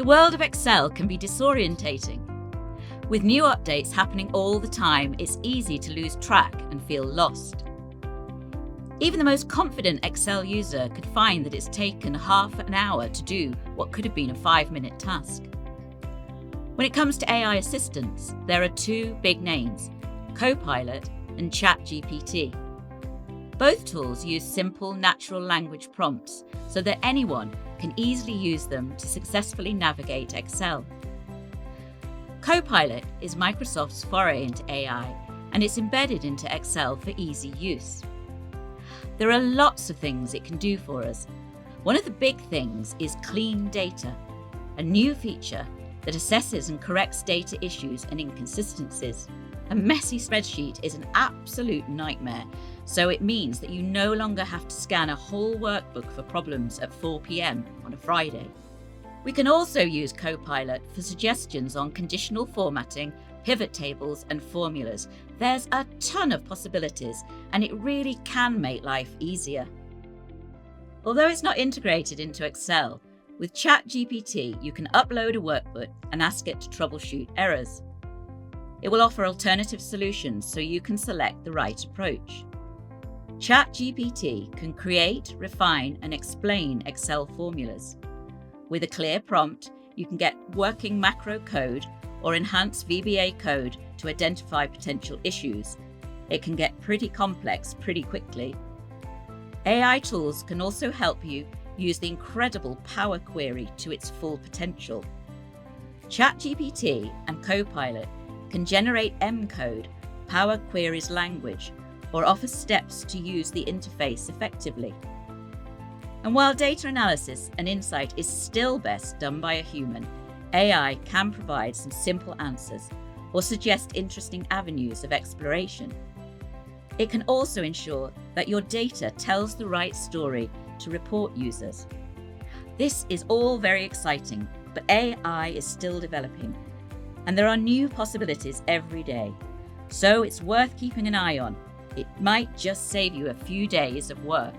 The world of Excel can be disorientating. With new updates happening all the time, it's easy to lose track and feel lost. Even the most confident Excel user could find that it's taken half an hour to do what could have been a 5-minute task. When it comes to AI assistants, there are two big names, Copilot and ChatGPT. Both tools use simple natural language prompts so that anyone can easily use them to successfully navigate Excel. Copilot is Microsoft's foray into AI, and it's embedded into Excel for easy use. There are lots of things it can do for us. One of the big things is clean data, a new feature that assesses and corrects data issues and inconsistencies. A messy spreadsheet is an absolute nightmare, so it means that you no longer have to scan a whole workbook for problems at 4 p.m. on a Friday. We can also use Copilot for suggestions on conditional formatting, pivot tables, and formulas. There's a ton of possibilities, and it really can make life easier. Although it's not integrated into Excel, with ChatGPT you can upload a workbook and ask it to troubleshoot errors. It will offer alternative solutions so you can select the right approach. ChatGPT can create, refine, and explain Excel formulas. With a clear prompt, you can get working macro code or enhanced VBA code to identify potential issues. It can get pretty complex pretty quickly. AI tools can also help you use the incredible Power Query to its full potential. ChatGPT and Copilot can generate M-code, Power Query's language, or offer steps to use the interface effectively. And while data analysis and insight is still best done by a human, AI can provide some simple answers or suggest interesting avenues of exploration. It can also ensure that your data tells the right story to report users. This is all very exciting, but AI is still developing, and there are new possibilities every day. So it's worth keeping an eye on. It might just save you a few days of work.